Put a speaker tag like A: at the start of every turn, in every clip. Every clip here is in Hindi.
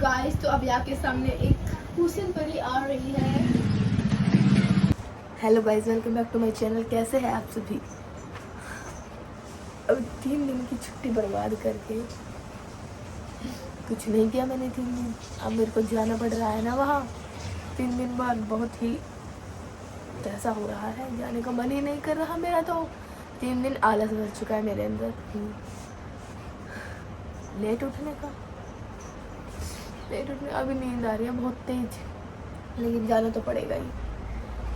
A: गाइस तो अभी आपके सामने एक हुसैन परी आ रही है। Hello guys, welcome back to my channel. कैसे हैं आप सभी? अब 3 दिन की छुट्टी बर्बाद करके कुछ नहीं किया मैंने 3 दिन। अब मेरे को जाना पड़ रहा है ना वहाँ 3 दिन बाद। बहुत ही ऐसा हो रहा है, जाने का मन ही नहीं कर रहा मेरा। तो 3 दिन आलस भर चुका है मेरे अंदर। लेट उठने, अभी नींद आ रही है बहुत तेज, लेकिन जाना तो पड़ेगा ही।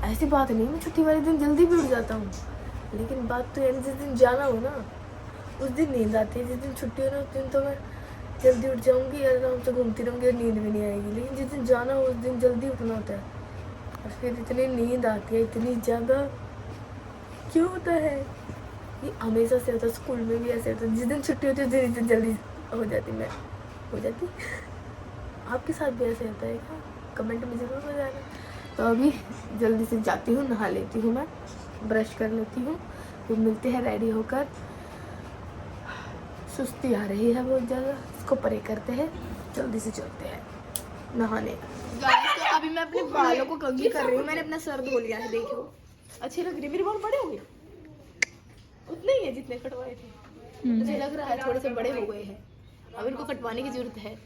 A: ऐसी बात नहीं, मैं छुट्टी वाले दिन जल्दी भी उठ जाता हूँ, लेकिन बात तो यानी जिस दिन जाना हो ना उस दिन नींद आती है। जिस दिन छुट्टी हो ना उस दिन तो मैं जल्दी उठ जाऊँगी, आराम से घूमती रहूँगी और नींद भी नहीं आएगी। लेकिन जिस दिन जाना हो उस दिन जल्दी उठना होता है और फिर इतनी नींद आती है, इतनी ज़्यादा। क्यों होता है ये? हमेशा से होता है, स्कूल में भी ऐसे होता है। जिस दिन छुट्टी होती है उस दिन जल्दी हो जाती। आपके साथ भी ऐसे होता है क्या? कमेंट में ज़रूर बताना। तो अभी जल्दी से जाती हूँ, नहा लेती हूँ, मैं ब्रश कर लेती हूँ, फिर मिलते हैं रेडी होकर। सुस्ती आ रही है बहुत ज़्यादा, इसको परे करते हैं, जल्दी से चलते हैं नहाने। तो अभी मैं अपने बालों को कंघी कर रही हूँ। मैंने अपना सर धो लिया है, देखो अच्छी लग रही है। मेरे बाल बड़े हो गए, उतने ही है जितने कटवाए थे। मुझे लग रहा है थोड़े से बड़े हो गए हैं, अब इनको कटवाने की जरूरत है।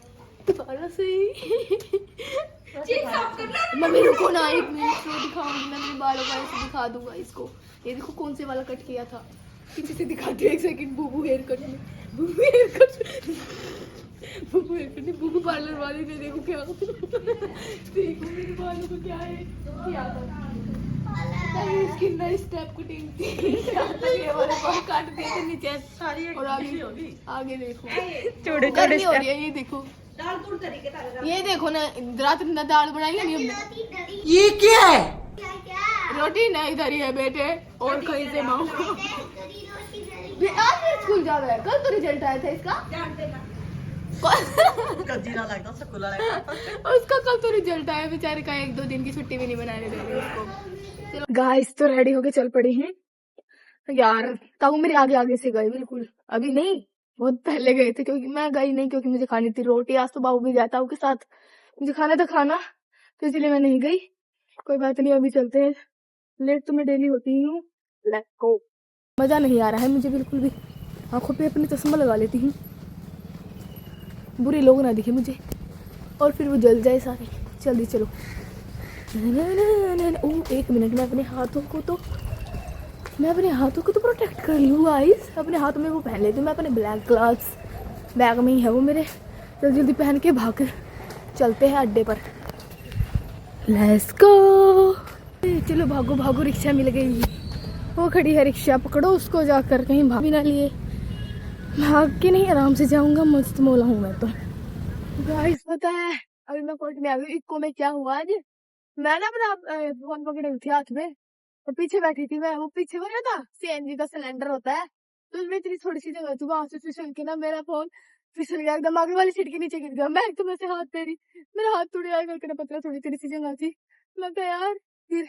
A: मम्मी रुको ना, एक मिनट में दिखाऊंगी। मैं अपने बालों का ऐसे दिखा दूंगा इसको। ये देखो कौन से वाला कट किया था, पीछे से दिखाती हूँ। एक सेकंड। बूबू हेयर कट में, बूबू हेयर कट नहीं, बूबू पार्लर वाली ने देखो क्या देखो मेरे बालों को क्या है किया था। इसकी नई स्टेप कटिंग थी। ये वाले बाल काट दिए थे नीचे सारी, और आगे देखो छोटे छोटे हो रही है। ये देखो ये देखो ना, रात में दाल बनाई है नहीं हमने।
B: ये क्या है?
A: रोटी नहीं इधर ही है बेटे, और कहीं से माओ। आज भी स्कूल जा रहा है, कल तो रिजल्ट आया था इसका। उसका कल तो रिजल्ट आया, बेचारे का 1-2 दिन की छुट्टी भी नहीं बनाने दे रही उसको। गाइस तो रेडी होके चल पड़ी हैं यार। ताऊ मेरे आगे आगे से गए, बिल्कुल अभी नहीं, बहुत पहले गए थे। क्योंकि मैं गई नहीं, क्योंकि मुझे खानी थी रोटी। आज तो बाबू भी गया ताऊ के साथ, मुझे खाना था खाना, तो इसलिए मैं नहीं गई। कोई बात नहीं, अभी चलते हैं। लेट तो मैं डेली होती ही हूँ। Let's go. मजा नहीं आ रहा है मुझे बिल्कुल भी। आंखों पे अपनी चश्मा लगा लेती हूँ, बुरे लोग ना दिखे मुझे और फिर वो जल जाए सारे। जल्दी चलो। एक मिनट, मैं अपने हाथों को तो प्रोटेक्ट कर लूँ गाइस। अपने हाथों में वो पहन लेती हूँ मैं, अपने ब्लैक ग्लव्स बैग में ही है वो मेरे। जल्दी जल्दी पहन के भाग चलते हैं अड्डे पर। Let's go. चलो भागो भागो, रिक्शा मिल गई, वो खड़ी है रिक्शा, पकड़ो उसको जाकर। कहीं भाग भी ना लिए, भाग के नहीं आराम से जाऊंगा। मस्त मौला हूँ मैं तो गाइस। पता है अभी मैं कोर्ट में आ गई। इको में क्या हुआ आज, मैं ना अपना फोन पकड़े हुई थी हाथ में, तो पीछे बैठी थी मैं। वो पीछे वो था सीएनजी का सिलेंडर होता है, तो उसमें इतनी थोड़ी सी जगह थी, वहां से फिसल के ना मेरा फोन फिसल गया एकदम, आगे वाली सीट के नीचे गिर गया। मैं एकदम ऐसे हाथ मेरी, मेरा हाथ टूट गया करके ना, पतला थोड़ी थोड़ी सी जगह थी। मैं कहा यार, फिर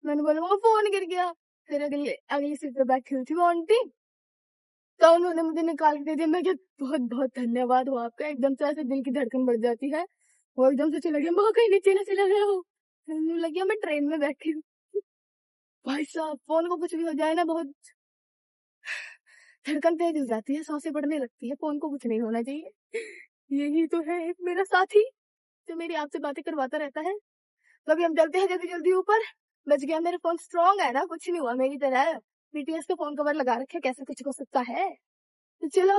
A: मैंने बोला वो फोन गिर गया। फिर अगली अगली सीट पे बैठी हुई थी वो आंटी, तो उन्होंने मुझे निकाल के दे दिया। मैं क्या बहुत बहुत धन्यवाद हो आपका। एकदम से ऐसे दिल की धड़कन बढ़ जाती है। वो एकदम से चला गया, मैं कहीं नीचे ना चला गया हो। लगी मैं ट्रेन में बैठी हूँ। भाई साहब, फोन को कुछ भी हो जाए ना, बहुत धड़कन तेज हो जाती है, सांसें बढ़ने लगती है। फोन को कुछ नहीं होना चाहिए। यही तो है एक मेरा साथी जो मेरी आपसे बातें करवाता रहता है। तो अभी हम चलते हैं जल्दी जल्दी ऊपर। बच गया, मेरे फोन स्ट्रांग है ना, कुछ नहीं हुआ मेरी तरह। बीटीएस का फोन कवर लगा रखे, कैसे कुछ हो सकता है। तो चलो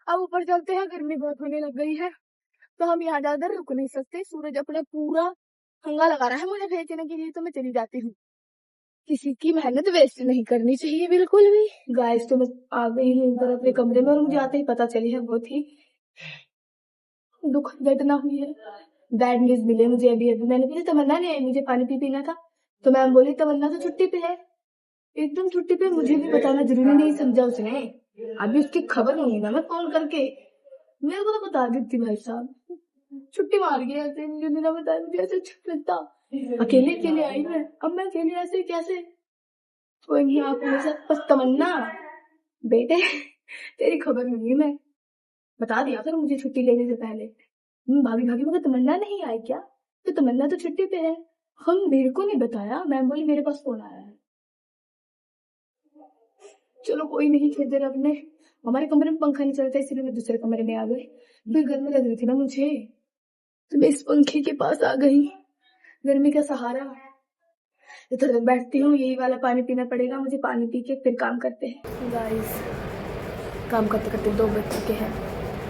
A: अब ऊपर चलते हैं, गर्मी बहुत होने लग गई है, तो हम यहाँ ज्यादा रुक नहीं सकते। सूरज अपना पूरा हंगा लगा रहा है मुझे भेजने के लिए, तो मैं चली जाती हूँ। किसी की मेहनत वेस्ट नहीं करनी चाहिए बिल्कुल भी। गाइस तो मैं आ गई हूँ ऊपर अपने कमरे में, और मुझे आते ही पता चली है बहुत ही दुख घटना हुई है। बैड न्यूज मिले मुझे अभी मैंने पूछा, तमन्ना ने मुझे पानी पीना था, तो मैम बोली तमन्ना तो छुट्टी पे है। एकदम छुट्टी पे, मुझे भी बताना जरूरी नहीं समझा उसने। अभी उसकी खबर नहीं है ना, मैं फोन करके मेरे को तो बता देती भाई साहब। छुट्टी मार गया ऐसे, मुझे बिना बताया, मुझे ऐसे अच्छा लगता। अकेले अकेले आई मैं, अब मैं अकेले ऐसे कैसे। कोई नहीं, आप मेरे साथ। बस तमन्ना बेटे, तेरी खबर नहीं है, मैं बता दिया था मुझे छुट्टी लेने से पहले। भाभी भाभी मगर तमन्ना नहीं आई क्या? तो तमन्ना तो छुट्टी पे है। हम मेरे को नहीं बताया, मैम बोली मेरे पास फोन आया है। चलो कोई नहीं, फिर देर अपने हमारे कमरे में पंखा नहीं चलता इसलिए मैं दूसरे कमरे में आ गई। फिर गर्मी लग रही थी ना मुझे, तो मैं इस पंखे के पास आ गई, गर्मी का सहारा। इधर बैठती हूँ, यही वाला पानी पीना पड़ेगा मुझे, पानी पी के फिर काम करते हैं। गाइस काम करते करते 2 बज चुके हैं।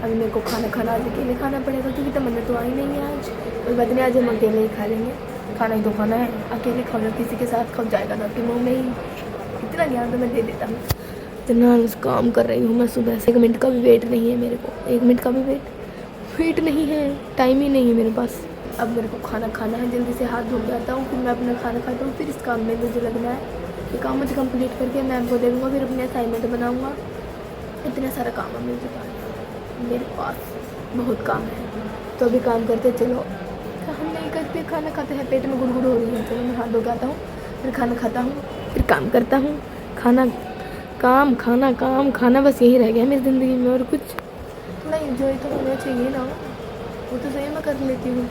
A: अभी मेरे को खाना आज अकेले खाना पड़ेगा क्योंकि तमन्ना तो आई नहीं है आज। कोई बात नहीं, आज हम अकेले ही खा लेंगे। खाना ही तो खाना है, अकेले खाओ या किसी के साथ खाओ, जाएगा तो आपके मुँह में ही। इतना ज्ञान तो मैं दे देता हूँ। इतना काम कर रही हूँ मैं सुबह से, 1 मिनट का भी वेट नहीं है मेरे को, 1 मिनट का भी वेट नहीं है, टाइम ही नहीं है मेरे पास। अब मेरे को खाना खाना है, जल्दी से हाथ धो के आता हूँ, फिर मैं अपना खाना खाता हूँ, फिर इस काम में मुझे लगना है। ये काम मुझे कंप्लीट करके मैम को दे दूँगा, फिर अपने असाइनमेंट बनाऊँगा। इतना सारा काम है मेरे पास, बहुत काम है। तो अभी काम करते चलो, हम नहीं करते, खाना खाते हैं, पेट में गुड़गुड़ हो रही है। चलो मैं हाथ धो के आता हूँ, फिर खाना खाता हूँ, फिर काम करता हूँ। खाना काम खाना काम खाना, बस यही रह गया मेरी ज़िंदगी में। और कुछ थोड़ा एंजॉय तो होना चाहिए ना, वो तो सही मैं कर लेती हूँ।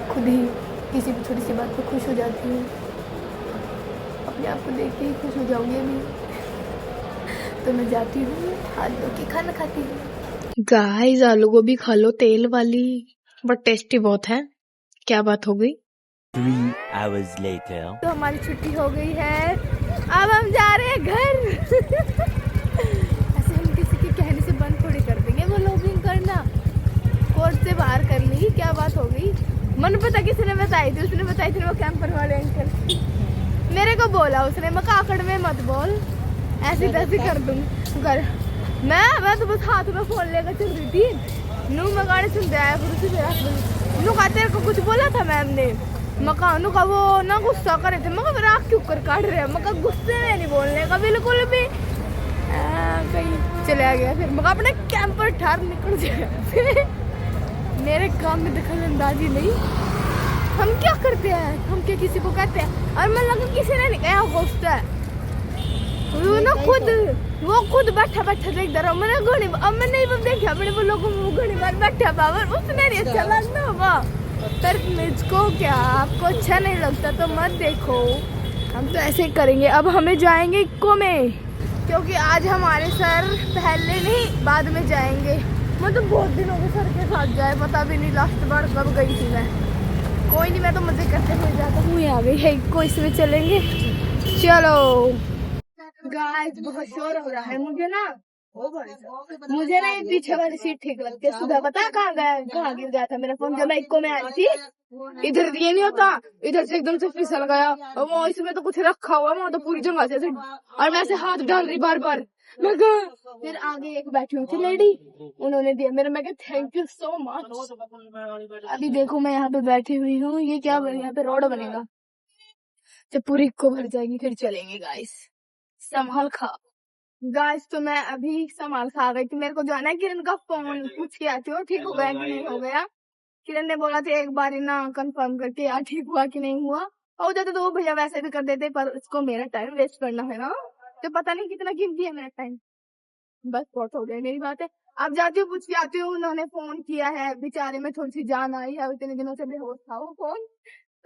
A: खुद ही किसी भी छोटी सी बात पर खुश हो जाती हूँ, अपने आप को देख के ही खुश हो जाऊँगी अभी। तो मैं जाती हूँ, हाथ धो के खाना खाती हूँ। गाइस आलू गोभी खा लो तेल वाली, बट टेस्टी बहुत है। क्या बात हो गई?
B: 3 hours later.
A: तो हमारी छुट्टी हो गई है, अब हम जा रहे हैं घर। ऐसे हम किसी के कहने से बंद थोड़ी कर देंगे वो लॉगिंग करना, कोर्ट से बाहर कर ली। क्या बात हो गई? मन पता किसने बताई थी? उसने बताई थी वो कैंपर वाले अंकल, मेरे को बोला उसने, मैं काकड़ में मत बोल, ऐसी तैसी कर दूंगी घर। मैं तो बस हाथ में फोन लेकर चल रही थी, नू मैं गाड़ी सुनते आया, फिर उसे नू का तेरे को कुछ बोला था मैम ने, मकानों का वो ना गुस्सा कर रहे थे, मगर राख क्यों कर काट रहे हैं, मगर गुस्से में नहीं बोलने का बिल्कुल भी। कहीं चला गया, फिर मगर अपने कैंपर ठार निकल जाए। मेरे काम में दखल अंदाजी नहीं, हम क्या करते हैं, हम क्या किसी को कहते हैं? और मैं लगा किसी ने नहीं कहा गुस्सा है, वो ना खुद बैठा देख रहा हूँ मैंने घड़ी, अब मैं नहीं देखा अपने वो लोगों में घड़ी बार बैठा बाबर, उसने नहीं अच्छा लगता होगा। पर मुझको क्या, आपको अच्छा नहीं लगता तो मत देखो, हम तो ऐसे ही करेंगे। अब हमें जाएंगे इक्को में, क्योंकि आज हमारे सर पहले नहीं बाद में जाएंगे। मतलब बहुत दिन हो गए सर के साथ जाए, पता भी नहीं लास्ट बार कब गई थी मैं। कोई नहीं, मैं तो मजे करते हुए जाता हूँ। आ गई है इक्को, इसमें चलेंगे, चलो। गाइस बहुत शोर हो रहा है, मुझे ना ये पीछे वाली सीट ठीक लगती है। सुबह पता कहाँ गिर गया था मेरा फोन जब मैं इक्को में आई थी, इधर ये नहीं होता, इधर से एकदम से फिसल गया, और वो इसमें तो कुछ रखा हुआ, वहाँ तो पूरी जगह से, और मैं ऐसे हाथ डाल रही बार बार। मैं फिर आगे एक बैठी हुई थी लेडी, उन्होंने दिया मेरा, मैं थैंक यू सो मच। अभी देखो मैं यहाँ पे बैठी हुई हूँ, ये क्या यहाँ पे रोड बनेगा, जब पूरी इक्को भर जाएगी फिर चलेंगे। गाइस संभाल खा। गाइस तो मैं अभी सामान खा गई थी, मेरे को जाना है किरण का फोन पूछ के आती हूँ ठीक हो गया कि नहीं हो गया। किरण ने बोला था एक बार ना कंफर्म करके यार ठीक हुआ कि नहीं हुआ, हो जाता तो वो भैया वैसे भी कर देते, पर उसको मेरा टाइम वेस्ट करना है ना, तो पता नहीं कितना कीमती है मेरा टाइम। बस बहुत हो गया मेरी बात है, अब जाती हूँ पूछ के आती हूँ। उन्होंने फोन किया है, बेचारे में थोड़ी सी जान आई है, इतने दिनों से बेहोश था वो फोन,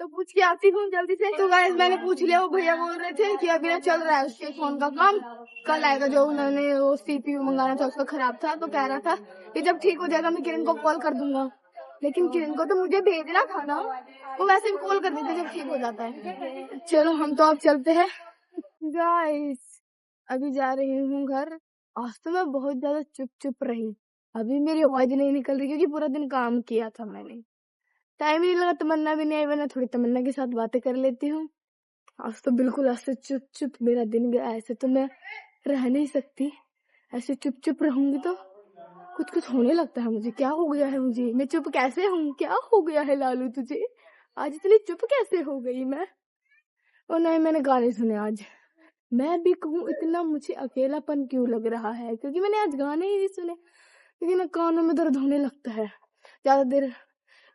A: तो पूछ के आती हूँ जल्दी से। तो गाइस मैंने पूछ लिया, वो भैया बोल रहे थे कि अभी ना चल रहा है उसके फोन का काम, कल आएगा। जो उन्होंने वो CPU मंगाना था उसका खराब था, तो कह रहा था कि जब ठीक हो जाएगा मैं किरण को कॉल कर दूंगा। लेकिन किरण को तो मुझे भेजना था ना, वो वैसे भी कॉल कर देते जब ठीक हो जाता है। चलो हम तो अब चलते हैं। गाइस अभी जा रही हूँ घर। आज तो मैं बहुत ज्यादा चुप रही, अभी मेरी आवाज नहीं निकल रही क्योंकि पूरा दिन काम किया था मैंने, टाइम ही नहीं लगा। तमन्ना भी नहीं आई, वरना थोड़ी तमन्ना के साथ बातें कर लेती हूँ। आज तो बिल्कुल ऐसे चुप मेरा दिन गया, ऐसे तो मैं रह नहीं सकती, ऐसे चुप रहूंगी तो कुछ होने लगता है मुझे। क्या हो गया है मुझे, मैं चुप कैसे हूँ? क्या हो गया है लालू तुझे, आज इतनी चुप कैसे हो गई मैं? और नहीं मैंने गाने सुने आज, मैं भी कहूँ इतना मुझे अकेलापन क्यों लग रहा है, क्योंकि मैंने आज गाने ही नहीं सुने, क्योंकि ना कानों में दर्द होने लगता है, ज्यादा देर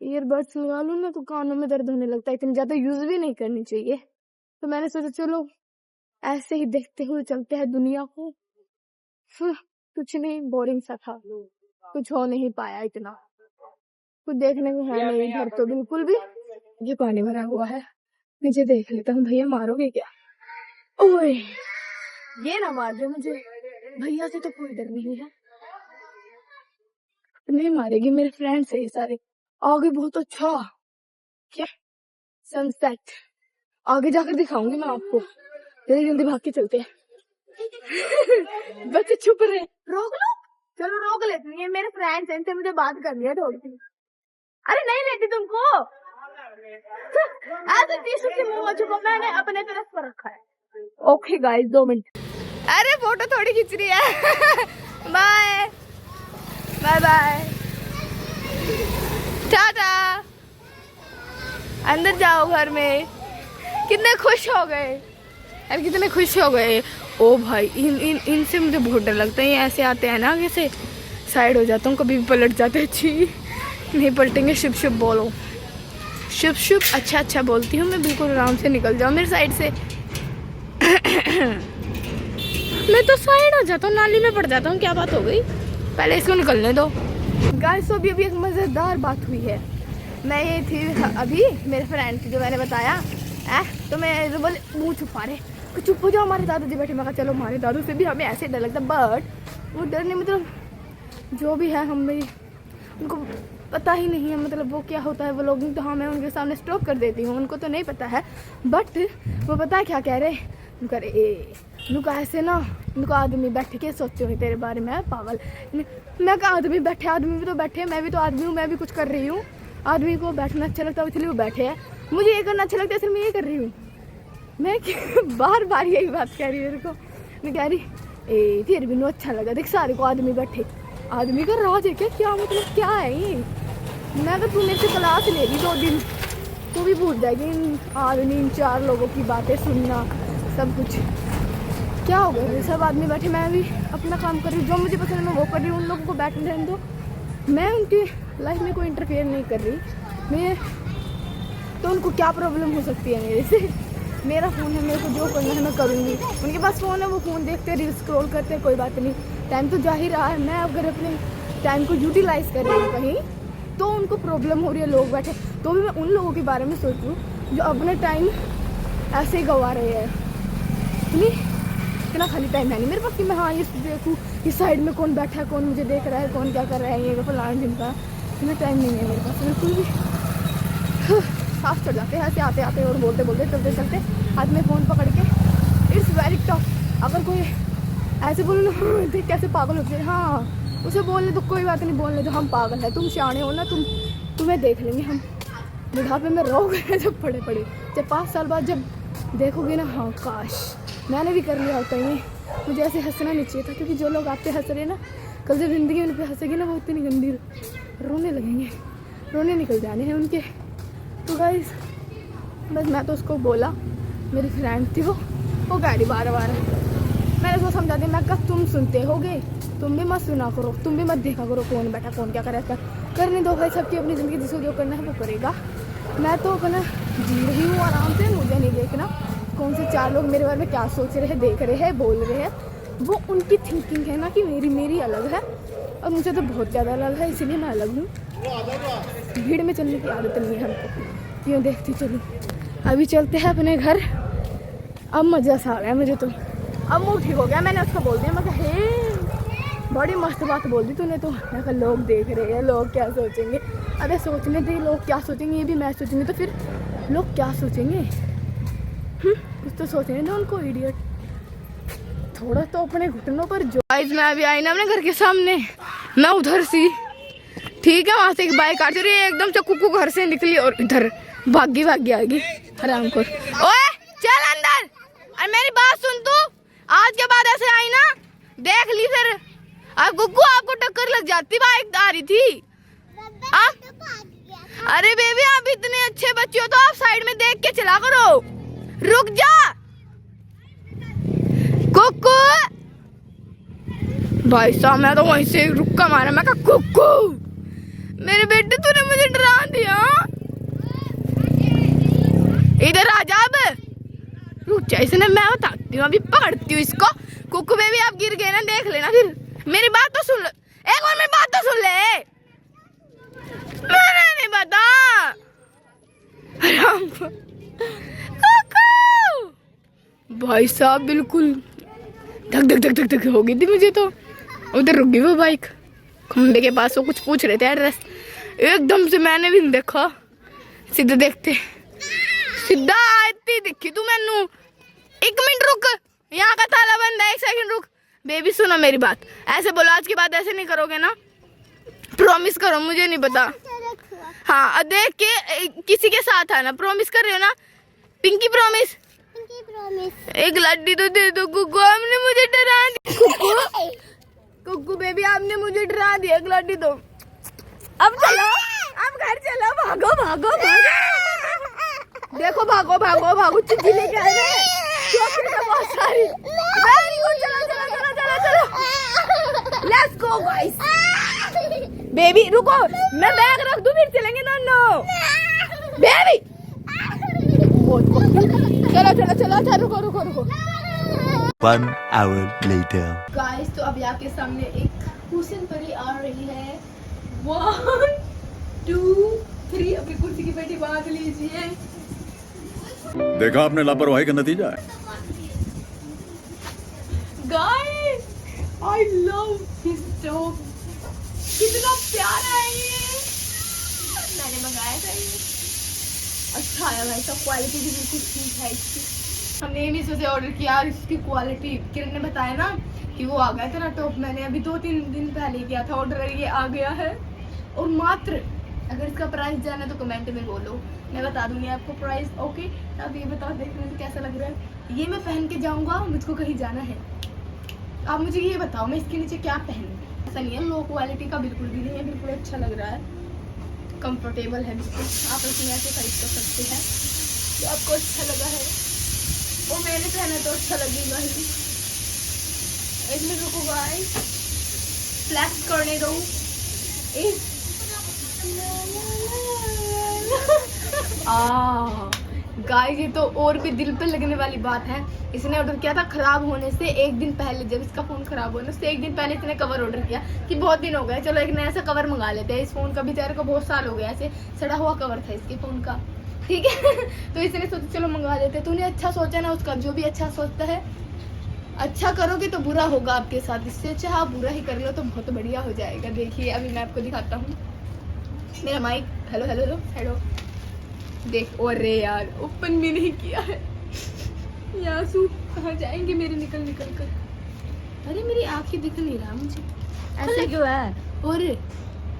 A: ईयरबड्स लगा लूं ना तो कानों में दर्द होने लगता है, इतनी ज्यादा यूज भी नहीं करनी चाहिए। तो मैंने सोचा चलो ऐसे ही देखते हुए चलते हैं दुनिया को। कुछ नहीं, बोरिंग सा था। कुछ हो नहीं पाया इतना, कुछ देखने को है नहीं घर तो बिल्कुल भी। ये पानी भरा हुआ है, नीचे देख लेता हूँ। भैया मारोगे क्या? ओए ये ना मार दे मुझे, भैया से तो कोई डर नहीं है, नहीं मारेगी। मेरे फ्रेंड्स है ये सारे। आगे बहुत अच्छा क्या सनसेट, आगे जाकर दिखाऊंगी मैं आपको। जल्दी जल्दी भाग के चलते हैं। बच्चे छुप रहे, रोक लो। चलो रोक लेती है, मेरे फ्रेंड्स हैं, इनसे मुझे बात करनी है थोड़ी। अरे नहीं लेती तुमको, ऐसे टीशर्ट से मुंह मत छुपो, मैंने अपने तरफ पर रखा है। Okay guys 2 minute. अरे फोटो थोड़ी खींच रही है। Bye bye bye, tata. अंदर जाओ घर में। कितने खुश हो गए, अरे कितने खुश हो गए। ओ भाई इनसे मुझे बहुत डर लगता है। ये ऐसे आते हैं ना, आगे से साइड हो जाता हूँ, कभी भी पलट जाते हैं। छी नहीं पलटेंगे। शुभ शुभ बोलो, शुभ शुभ। अच्छा अच्छा बोलती हूँ मैं, बिल्कुल आराम से निकल जाओ मेरी साइड से। मैं तो साइड हो जाता हूँ, नाली में पड़ जाता हूँ। क्या बात हो गई, पहले इसको निकलने दो। गाइस तो अभी एक मज़ेदार बात हुई है। मैं ये थी अभी मेरे फ्रेंड थी जो मैंने बताया तो मैं बोले मुँह छुपा रहे, चुप हो जाओ, हमारे दादाजी बैठे। मैं कहा चलो हमारे दादू से भी हमें ऐसे डर लगता, बट वो डर नहीं, मतलब जो भी है हम मेरी उनको पता ही नहीं है, मतलब वो क्या होता है वो लोग। तो हाँ मैं उनके सामने स्टॉप कर देती हूँ, उनको तो नहीं पता है। बट वो पता है क्या कह रहे, उनका उनका ऐसे ना, उनको आदमी बैठ के सोचे हुए तेरे बारे में पागल। मैं कहा आदमी बैठे, आदमी भी तो बैठे, मैं भी तो आदमी हूँ, मैं भी कुछ कर रही हूँ। आदमी को बैठना अच्छा लगता है इसलिए वो बैठे हैं, मुझे ये करना अच्छा लगता है इसलिए मैं ये कर रही हूँ। मैं बार बार यही बात कह रही हूँ मेरे को। मैं कह रही फिर भी नो अच्छा लगा, देख सारे को आदमी बैठे, आदमी का राज है क्या, क्या मतलब क्या है ये। मैं अगर तू मेरे से क्लास लेगी 2 दिन तो भी भूल जाएगी इन आदमी, इन 4 लोगों की बातें सुनना, सब कुछ। क्या हो गया, सब आदमी बैठे, मैं भी अपना काम कर रही हूँ, जो मुझे पसंद है मैं वो कर रही हूँ। उन लोगों को बैठने रहने दो, मैं उनकी लाइफ में कोई इंटरफेयर नहीं कर रही। मैं तो उनको क्या प्रॉब्लम हो सकती है मेरे से, मेरा फ़ोन है, मेरे को जो करना है मैं करूँगी। उनके पास फ़ोन है, वो फ़ोन देखते रील स्क्रॉल करते हैं, कोई बात नहीं, टाइम तो जा ही रहा है। मैं अगर अपने टाइम को यूटिलाइज़ कर रही हूँ कहीं तो उनको प्रॉब्लम हो रही है, लोग बैठे। तो भी मैं उन लोगों के बारे में सोचूँ जो अपना टाइम ऐसे ही गंवा रहे हैं। नहीं इतना खाली टाइम है नहीं मेरे पास कि मैं हाँ ये देखूँ इस साइड में कौन बैठा है, कौन मुझे देख रहा है, कौन क्या कर रहा है, ये फलाना जिनका। इतना टाइम नहीं है मेरे पास बिल्कुल भी। साफ चढ़ जाते हैं ऐसे आते आते और बोलते बोलते चलते चलते, हाथ में फ़ोन पकड़ के। It's very tough. अगर कोई ऐसे बोलो ना देख कैसे पागल होते हैं, हाँ उसे बोलने तो कोई बात नहीं, बोलने तो हम पागल है, तुम सियाने हो ना, तुम्हें देख लेंगे हम, बुढ़ापे में रहोगे जब पड़े पड़े, जब 5 साल बाद जब देखोगे ना, हाँ काश मैंने भी कर लिया होता है। मुझे ऐसे हंसना नहीं चाहिए था, क्योंकि जो लोग आप पे हंस रहे ना, कल जब ज़िंदगी उन पर हंसेगी ना, वो इतनी गंदी रोने लगेंगे, रोने निकल जाने हैं उनके। तो गाइस बस मैं तो उसको बोला, मेरी फ्रेंड थी वो गाड़ी बार बार मैंने उसको समझा दिया। मैं कहा तुम सुनते होगे, तुम भी मत सुना करो, तुम भी मत देखा करो कौन बैठा कौन क्या करे, करने दो भाई, सबकी अपनी ज़िंदगी, जिसको जो करना है वो करेगा। मैं तो अपना जी रही हूँ आराम से, मुझे नहीं देखना कौन से 4 लोग मेरे बारे में क्या सोच रहे हैं, देख रहे हैं, बोल रहे हैं। वो उनकी थिंकिंग है ना कि मेरी अलग है, और मुझे तो बहुत ज़्यादा अलग है, इसीलिए मैं अलग हूँ। भीड़ में चलने की आदत नहीं है हमको, क्यों देखती चलूँ। अभी चलते हैं अपने घर। अब मज़ा सा आ गया मुझे तो, अब मूड ठीक हो गया। मैंने उसको बोल दिया, मैं कहा हे बड़ी मस्त बात बोल दी तूने तो। मैं कहा लोग देख रहे हैं, लोग क्या सोचेंगे। अरे सोचने दे, लोग क्या सोचेंगे ये भी मैं सोचूंगी, तो फिर लोग क्या सोचेंगे, कुछ तो सोचेंगे ना उनको, इडियट। थोड़ा तो अपने घुटनों पर जो। मैं अभी आई ना अपने घर के सामने, मैं उधर सी ठीक है, वहाँ से एक बाइक आती रही एकदम से, कुकू घर से निकली और इधर भागी आगी हराम को। ओए चल अंदर, अरे मेरी बात सुन, तू आज के बाद ऐसे आई ना देख ली फिर। अब गुग्गू आपको टक्कर लग जाती, बाइक आ रही थी। अरे बेबी आप इतने अच्छे बच्चे हो तो आप साइड में देख के चला करो, रुक जा कुक्कू। भाई साहब मैं तो वहीं से रुक्का मारा, मैं कहा कुक्कू मेरे बेटे तूने मुझे डरा दिया, इधर आ जा। अब रुक जा, इसने मैं बताती हूँ, अभी पकड़ती हूँ इसको। कुक्कू बेबी आप गिर गए ना, देख लेना फिर, मेरी बात तो सुन लो। एक बार मेरी बात तो सुन ले। मैंने नहीं पता। भाई साहब बिल्कुल धक धक धक धक धक हो गई थी मुझे तो। उधर रुक गई वो बाइक खंबे के पास, वो कुछ पूछ रहे थे एड्रेस। एकदम से मैंने भी नहीं देखा, सीधे देखते सीधा आती दिखी तू मैनू। 1 मिनट रुक, यहाँ का ताला बंद है, 1 सेकंड रुक। बेबी सुनो मेरी बात, ऐसे बोलो आज के बाद ऐसे नहीं करोगे ना, प्रॉमिस करो। मुझे नहीं पता। हाँ देख के किसी के साथ आना, प्रॉमिस कर रहे हो ना? Pinky promise. एक लड्डी तो दे दो कुकू, आपने मुझे डरा दिया। कुकू बेबी आपने मुझे डरा दिया, एक लड्डी दो। अब चलो, अब घर चलो, भागो भागो भागो। देखो भागो भागो भागो, चिट्ठी लेके आए हैं बहुत सारी। वेरी गुड, चलो चलो चलो चलो चलो, लेट्स गो गाइस। बेबी रुको, मैं बैग रख दूं फिर चलेंगे दोनों। बेबी चलो चलो चलो, अच्छा रुको रुको रुको।
B: 1 hour later.
A: गाइस तो अब यहाँ के सामने एक हुसैन परी आ रही है। 1 2 3, अपनी कुर्सी की पेटी बांध लीजिए।
C: देखा आपने लापरवाही का नतीजा है।
A: Guys I love this dog, कितना प्यारा है ये। मैंने मंगाया था ये, अच्छा आया भाई, सब क्वालिटी भी बिल्कुल ठीक है इसकी। हमने मीशो से ऑर्डर किया, इसकी क्वालिटी किरण ने बताया ना कि वो आ गया था ना टॉप। मैंने अभी 2-3 दिन पहले किया था ऑर्डर, ये आ गया है। और मात्र अगर इसका प्राइस जाना तो कमेंट में बोलो, मैं बता दूंगी आपको प्राइस। ओके अब ये बताओ देखने में कैसा लग रहा है। ये मैं पहन के जाऊंगा, मुझको कहीं जाना है। आप मुझे ये बताओ मैं इसके नीचे क्या पहनूं। ऐसा नहीं है लो क्वालिटी का, बिल्कुल भी नहीं है, बिल्कुल अच्छा लग रहा है, कंफर्टेबल है बिल्कुल। आप इसमें ऐसे खरीद कर सकते हैं जो आपको अच्छा लगा है। वो मैंने पहना तो अच्छा लगेगा ही। एक मिनट रुको गाइस, फ्लैक्स करने दो। गाइस ये तो और भी दिल पे लगने वाली बात है। इसने ऑर्डर किया था खराब होने से 1 दिन पहले, जब इसका फोन खराब होने से 1 दिन पहले इसने कवर ऑर्डर किया कि बहुत दिन हो गए, चलो एक नया सा कवर मंगा लेते हैं। इस फोन का बेचारे को बहुत साल हो गया, ऐसे सड़ा हुआ कवर था इसके फोन का, ठीक है। तो इसने सोचा चलो मंगा लेते। तूने अच्छा सोचा ना, उसका जो भी अच्छा सोचता है, अच्छा करोगे तो बुरा होगा आपके साथ, इससे अच्छा आप बुरा ही कर लो तो बहुत बढ़िया हो जाएगा। देखिए अभी मैं आपको दिखाता हूँ मेरा mike. Hello hello hello hello, देख। और रे यार ओपन भी नहीं किया है, यहाँ सूट कहाँ जाएंगे मेरे निकल निकल कर। अरे मेरी आँखें दिख नहीं रहा मुझे,
D: ऐसे क्यों है?
A: और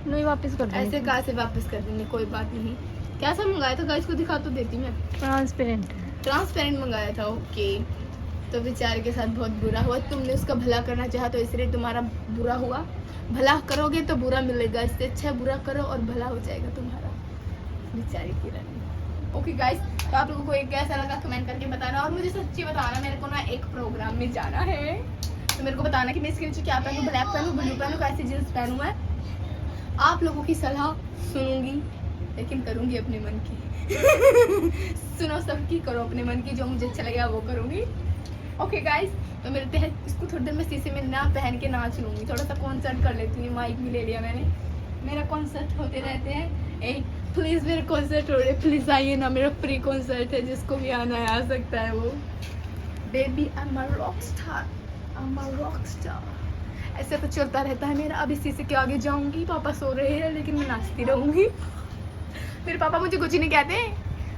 D: नहीं वापस कर देंगे।
A: ऐसे कहाँ से वापस कर देंगे, कोई बात नहीं। क्या सब मंगाया था गाइस को दिखा तो देती मैं। ट्रांसपेरेंट मंगाया था, ओके। तो बेचारे के साथ बहुत बुरा हुआ, तुमने उसका भला करना चाहा तो इसलिए तुम्हारा बुरा हुआ। भला करोगे तो बुरा मिलेगा, इससे अच्छा बुरा करो और भला हो जाएगा तुम्हारा। बेचारी किरण। ओके गाइस, तो आप लोगों को एक कैसा लगा कमेंट करके बताना, और मुझे सच्ची बताना। मेरे को ना एक प्रोग्राम में जाना है, तो मेरे को बताना कि मैं इसके नीचे क्या पहनूं, ब्लैक पहनूं, ब्लू पहनूं, कैसी जींस पहनूं। मैं आप लोगों की सलाह सुनूंगी, लेकिन करूंगी अपने मन की। सुनो सबकी, करो अपने मन की, जो मुझे अच्छा लगेगा वो करूंगी। ओके गाइस, तो मिलते हैं। इसको थोड़ी देर में शीशे में ना पहन के नाच लूंगी, थोड़ा सा कॉन्सर्ट कर लेती हूँ। माइक भी ले लिया मैंने, मेरा कॉन्सर्ट होते रहते हैं। प्लीज़ मेरे कॉन्सर्ट हो रहे, प्लीज़ आइए ना, मेरा फ्री कॉन्सर्ट है, जिसको भी आना है आ सकता है वो। Baby I am a rock star, I am a rock star. ऐसे तो चलता रहता है मेरा। अभी शीशे के आगे जाऊंगी, पापा सो रहे हैं लेकिन मैं नाचती रहूंगी। मेरे पापा मुझे कुछ नहीं कहते,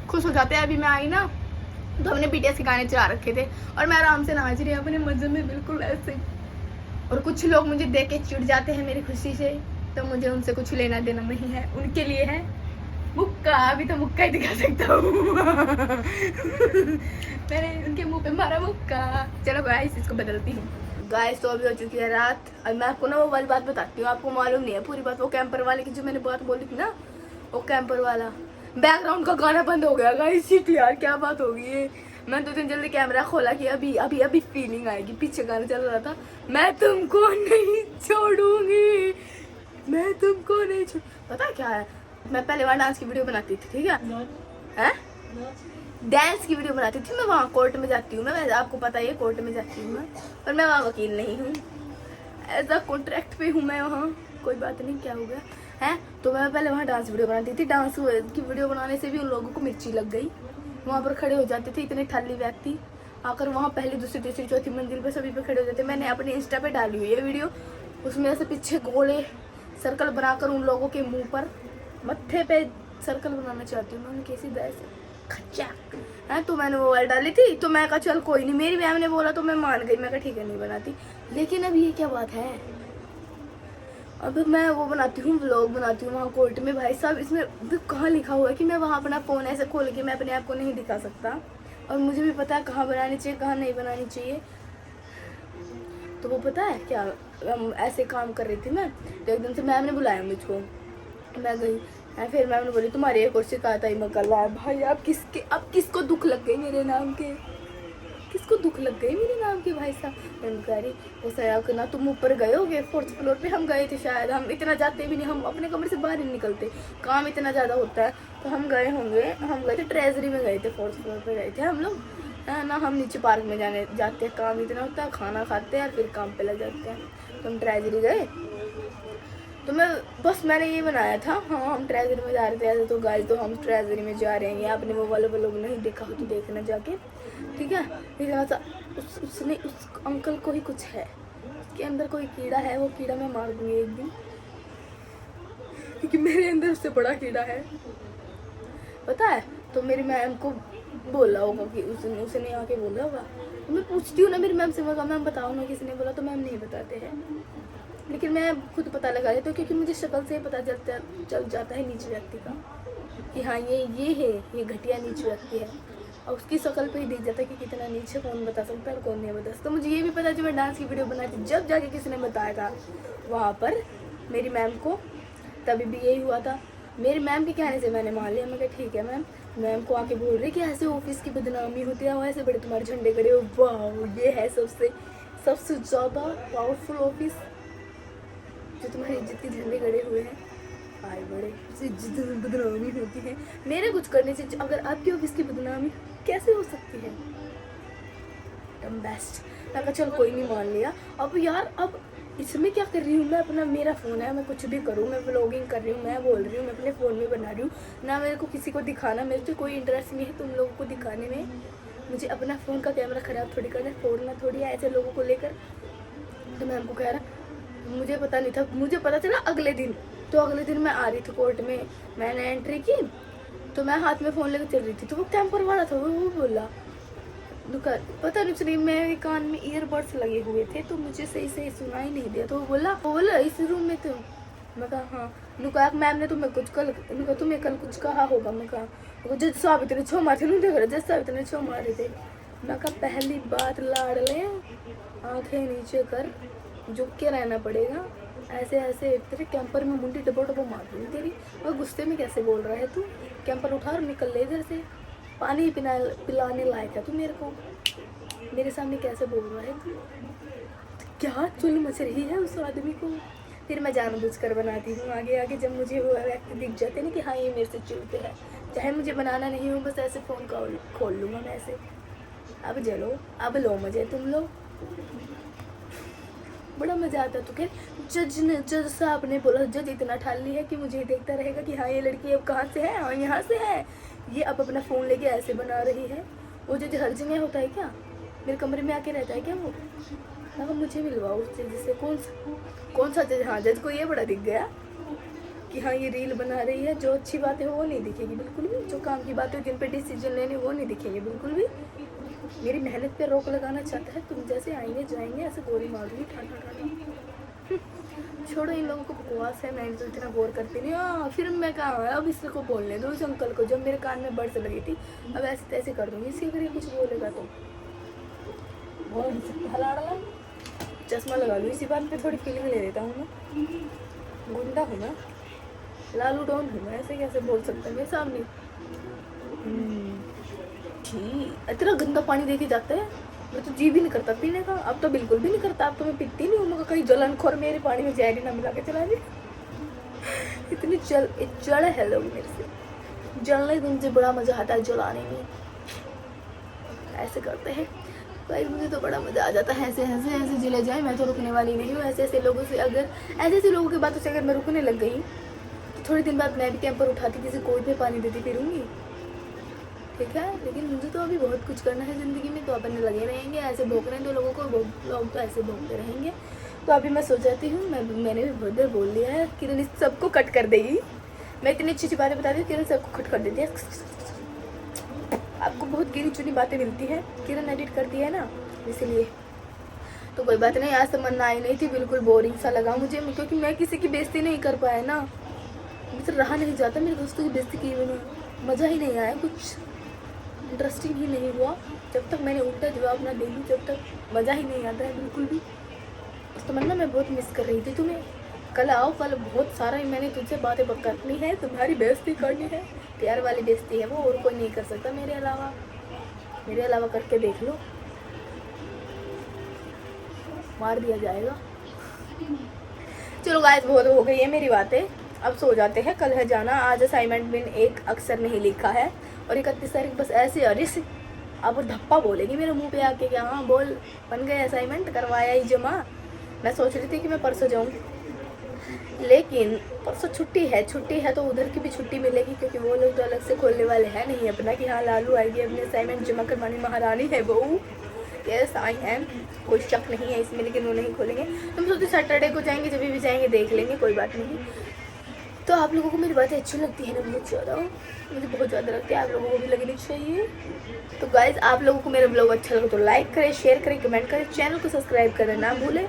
A: खुश हो जाते हैं। अभी मैं आई ना तो हमने BTS के गाने चला रखे थे और मैं आराम से नाच रही हूँ अपने मजे में, बिल्कुल ऐसे। और कुछ लोग मुझे देख के चिढ़ जाते हैं मेरी खुशी से, तो मुझे उनसे कुछ लेना देना नहीं है, उनके लिए है मुक्का। अभी तो मुक्का ही दिखा सकता हूँ। मैंने उनके मुंह पे मारा मुक्का। चलो गाइस इसको बदलती हूँ। गाइस तो अभी हो चुकी है रात। अब मैं आपको ना वो वाली बात बताती हूँ, आपको मालूम नहीं है पूरी बात। वो कैंपर वाले की जो मैंने बात बोली थी ना, वो कैंपर वाला बैकग्राउंड का गाना बंद हो गया गाइस। यार क्या बात होगी ये। मैं 2 दिन जल्दी कैमरा खोला कि अभी अभी अभी फीलिंग आएगी। पीछे गाना चल रहा था, मैं तुमको नहीं छोड़ूंगी, मैं तुमको नहीं छोड़। पता क्या है, मैं पहले वहाँ डांस की वीडियो बनाती थी, ठीक है, डांस की वीडियो बनाती थी। मैं वहाँ कोर्ट में जाती हूँ, मैं आपको पता ही है कोर्ट में जाती हूँ मैं, पर मैं वहाँ वकील नहीं हूँ। एज अ कॉन्ट्रैक्ट पे हूँ मैं वहाँ, कोई बात नहीं, क्या हो गया है। तो मैं पहले वहाँ डांस वीडियो बनाती थी, डांस की वीडियो बनाने से भी उन लोगों को मिर्ची लग गई। वहाँ पर खड़े हो जाते थे इतने ठल्ली व्यक्ति, आकर वहाँ पहली दूसरी तीसरी चौथी मंजिल पे सभी पे खड़े हो जाते। मैंने अपने इंस्टा पे डाली हुई है वीडियो, उसमें ऐसे पीछे गोले सर्कल बनाकर उन लोगों के मुंह पर मत्थे पे सर्कल बनाना चाहती हूँ मैं, कैसी दर से खच्चा है। तो मैंने वो डाली थी, तो मैं कहा चल कोई नहीं, मेरी मैम ने बोला तो मैं मान गई, मैं कहा ठीक है नहीं बनाती। लेकिन अब ये क्या बात है, अब मैं वो बनाती हूँ, व्लॉग बनाती हूँ वहाँ कोर्ट में। भाई साहब इसमें कहाँ लिखा हुआ है कि मैं वहाँ अपना फ़ोन ऐसे खोल के मैं अपने आप को नहीं दिखा सकता, और मुझे भी पता है कहाँ बनानी चाहिए कहाँ नहीं बनानी चाहिए। तो वो पता है क्या, ऐसे काम कर रही थी मैं, तो एकदम से मैम ने बुलाया मुझको, मैं गई। फिर मैम ने बोली तुम्हारी एक और शिकायत आई मकल है। भाई अब किसको दुख लग गई मेरे नाम के, किसको दुख लग गई मेरे नाम के भाई साहब। मैम कह रही ऐसा करना, तुम ऊपर गए होगे 4th फ्लोर पे, हम गए थे शायद, हम इतना जाते भी नहीं, हम अपने कमरे से बाहर नहीं निकलते, काम इतना ज़्यादा होता है। तो हम गए होंगे, हम गए थे ट्रेजरी में, गए थे 4th फ्लोर पे गए थे हम लोग, है ना। हम नीचे पार्क में जाते हैं, काम इतना होता है, खाना खाते हैं फिर काम पे लग जाते हैं। तो हम ट्रेजरी गए, तो मैंने ये बनाया था, हाँ हम ट्रेजरी में जा रहे थे ऐसे। तो गाइस तो हम ट्रेजरी में जा रहे हैं, ये आपने वो वाले लोग नहीं देखा हो तो देखना जाके, ठीक है। उसने उस अंकल को ही कुछ है, उसके अंदर कोई कीड़ा है, वो कीड़ा मैं मार दूंगी एक दिन, क्योंकि मेरे अंदर उससे बड़ा कीड़ा है, पता है। तो मेरी मैम को बोला होगा कि उसने आके बोला होगा। तो मैं पूछती हूँ ना मेरी मैम से, मैं मैम बताओ ना किसने बोला, तो मैम नहीं बताते हैं, लेकिन मैं खुद पता लगा लेती हूँ, क्योंकि मुझे शक्ल से पता चल जाता है नीच व्यक्ति का कि हाँ ये है, ये घटिया नीच व्यक्ति है, और उसकी शक्ल पे ही दिख जाता है कि कितना नीच है, कौन बता सकता है और कौन नहीं बता सकता। तो मुझे ये भी पता है, जब मैं डांस की वीडियो बनाई थी, जब जाके किसी ने बताया था वहाँ पर मेरी मैम को, तभी भी यही हुआ था। मेरी मैम के कहने से मैंने मान लिया, मैं कहा ठीक है मैम। मैम को आके बोल रही कि ऐसे ऑफिस की बदनामी होती है, ऐसे बड़े तुम्हारे झंडे खड़े हो, वाह ये है सबसे ज़्यादा पावरफुल ऑफिस जो तुम्हारी इज्जत के झंडे गड़े हुए हैं। आए बड़े इज्जत बदनामी होती है मेरे कुछ करने से, अगर आपकी ऑफिस की बदनामी कैसे हो सकती है। एकदम बेस्ट। मैं कहा चल कोई नहीं, मान लिया। अब यार अब इसमें क्या कर रही हूँ मैं, अपना मेरा फ़ोन है, मैं कुछ भी करूँ, मैं व्लॉगिंग कर रही हूँ, मैं बोल रही हूँ, मैं अपने फ़ोन में बना रही हूँ ना, मेरे को किसी को दिखाना, मेरे से कोई इंटरेस्ट नहीं है तुम लोगों को दिखाने में। मुझे अपना फ़ोन का कैमरा ख़राब थोड़ी करना, फोड़ना थोड़ी है ऐसे लोगों को लेकर। तो मैं हमको कह रहा, मुझे पता नहीं था, मुझे पता चला अगले दिन। तो अगले दिन मैं आ रही थी कोर्ट में, मैंने एंट्री की, तो मैं हाथ में फ़ोन लेकर चल रही थी, तो वो कैंपर वाला था, वो बोला दुकान, पता नहीं चली, मेरे कान में ईयरबड्स लगे हुए थे तो मुझे सही सुना ही नहीं दिया। तो वो बोला इस रूम में तुम, मैं कहा हाँ। नुका मैम ने तुम्हें कल कुछ कहा होगा। मैं कहा जज साहब इतने छो मारे थे, देख रहे जज साहब इतने छो मारे थे। मैं कहा पहली बात लाड़ ले, आंखें नीचे कर, झुक के रहना पड़ेगा, ऐसे तेरे कैंपर में मुंडी डबो मार दूँगी तेरी। और गुस्से में कैसे बोल रहा है तू, कैंपर उठा और निकल ले इधर से, पानी पिलाने लायक है तू मेरे को, मेरे सामने कैसे बोल रहा है तू, क्या चुल मच रही है उस आदमी को। फिर मैं जानबूझकर बनाती हूँ आगे जब मुझे वो व्यक्ति दिख जाते ना कि हाँ ये मेरे से चिढ़ते हैं, चाहे मुझे बनाना नहीं हो, बस ऐसे फ़ोन का खोल लूँगा मैं ऐसे। अब चलो अब लो मज़े तुम लोग, बड़ा मज़ा आता। तो खैर जज साहब ने बोला, जज इतना ठाली है कि मुझे देखता रहेगा कि हाँ ये लड़की अब कहाँ से है, हाँ यहाँ से है, ये अब अपना फ़ोन लेके ऐसे बना रही है। वो जज हर जगह होता है क्या, मेरे कमरे में आके रहता है क्या वो, ना मुझे मिलवाओ उससे, जिससे कौन सा जज। हाँ जज को ये बड़ा दिख गया कि हाँ ये रील बना रही है, जो अच्छी बात है वो नहीं दिखेगी बिल्कुल भी, जो काम की बात है जिन पे डिसीजन लेने वो नहीं दिखेंगे बिल्कुल भी। मेरी मेहनत पे रोक लगाना चाहता है, तुम जैसे आएंगे जाएंगे ऐसे गोली मार दूँगी ठाठा। छोड़ो इन लोगों को, बकवास है, मैं तो इतना गौर करती नहीं। हाँ फिर मैं कहा अब इसको बोलने दो, इस अंकल को, जब मेरे कान में बर्ड्स लगी थी, अब ऐसे तैसे कर दूँगी इसके, अगर ये कुछ बोलेगा तो बोल नहीं सकता। हला चश्मा लगा लूँ, इसी बात पे थोड़ी फीलिंग ले लेता हूँ मैं, गुंडा हूँ मैं, लालू डॉन हूँ मैं, ऐसे कैसे बोल सकता है मेरे सामने। ठीक इतना गंदा पानी देके जाता है, मैं तो जी भी नहीं करता पीने का, अब तो बिल्कुल भी नहीं करता, अब तो मैं पीती नहीं हूँ। मैं कहीं जलनखोर मेरे पानी में जहरी ना मिला के चला दे, इतनी जड़ है लोग मेरे से, जलने से मुझे बड़ा मज़ा आता है, जलाने में ऐसे करते हैं। भाई मुझे तो बड़ा मज़ा आ जाता है, ऐसे ऐसे ऐसे जिले जाए। मैं तो रुकने वाली नहीं हूँ। ऐसे ऐसे लोगों से अगर ऐसे ऐसे लोगों की बातों से अगर मैं रुकने लग गई तो थोड़ी दिन बाद मैं भी कैंपर उठाती किसी कोई पे पानी देती फिरूंगी, ठीक है। लेकिन मुझे तो अभी बहुत कुछ करना है ज़िंदगी में, तो अपन लगे रहेंगे ऐसे भोंक रहे हैं तो लोगों को, लोग तो ऐसे भोंकते रहेंगे। तो अभी मैं सोचाती हूँ, मैंने भी बहुत देर बोल लिया है। किरण इस सबको कट कर देगी। मैं इतनी अच्छी अच्छी बातें बताती हूँ, किरण सबको कट कर देती है। आपको बहुत गिनी चुनी बातें मिलती है, किरण एडिट करती है ना, इसलिए। तो कोई बात नहीं, आज तमन्ना आई नहीं थी, बिल्कुल बोरिंग सा लगा मुझे, क्योंकि मैं किसी की बेइज्जती नहीं कर पाया ना। मुझे रहा नहीं जाता मेरे दोस्तों की बेइज्जती की मैंने, मज़ा ही नहीं आया, कुछ इंटरेस्टिंग ही नहीं हुआ। जब तक मैंने उल्टा जवाब ना दे दूँ तब तक मज़ा ही नहीं आता है बिल्कुल भी। तो तमन्ना मैं बहुत मिस कर रही थी तुम्हें। कल आओ, कल बहुत सारा ही मैंने तुझसे बातें करनी है, तुम्हारी बेइज्जती करनी है। प्यार वाली बेइज्जती है वो, और कोई नहीं कर सकता मेरे अलावा करके देख लो, मार दिया जाएगा। चलो गाइस, बहुत हो गई है मेरी बातें, अब सो जाते हैं। कल है जाना। आज असाइनमेंट में एक अक्षर नहीं लिखा है और 31 तारीख बस ऐसे अरे से अब वो धप्पा बोलेगी मेरे मुंह पे आके, क्या हाँ बोल बन गए, असाइनमेंट करवाया ही जमा। मैं सोच रही थी कि मैं परसों जाऊँ, लेकिन परसों छुट्टी है तो उधर की भी छुट्टी मिलेगी, क्योंकि वो लोग तो अलग से खोलने वाले हैं नहीं अपना कि हाँ लालू आएगी अपने असाइनमेंट जमा करवाने, महारानी है वो। यस आई एम, कोई शक नहीं है इसमें, लेकिन वो नहीं खोलेंगे। तुम सोचते सैटरडे को जाएंगे, जब भी जाएंगे देख लेंगे, कोई बात नहीं। तो आप लोगों को मेरी बातें अच्छी लगती है ना बहुत ज़्यादा, मुझे बहुत ज़्यादा लगती है, आप लोगों को भी लगनी चाहिए। तो गाइज, आप लोगों को मेरा ब्लॉग अच्छा लगे तो लाइक करें, शेयर करें, कमेंट करें, चैनल को सब्सक्राइब करना ना भूलें,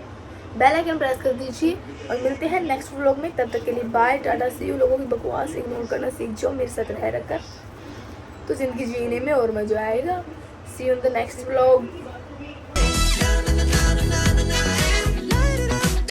A: बेल आइकन प्रेस कर दीजिए। और मिलते हैं नेक्स्ट व्लॉग में, तब तक के लिए बाय, टाटा, सी यू। लोगों की बकवास इग्नोर करना सीख जाओ, मेरे साथ रह रखकर तो ज़िंदगी जीने में और मज़ा आएगा। See you in the next vlog.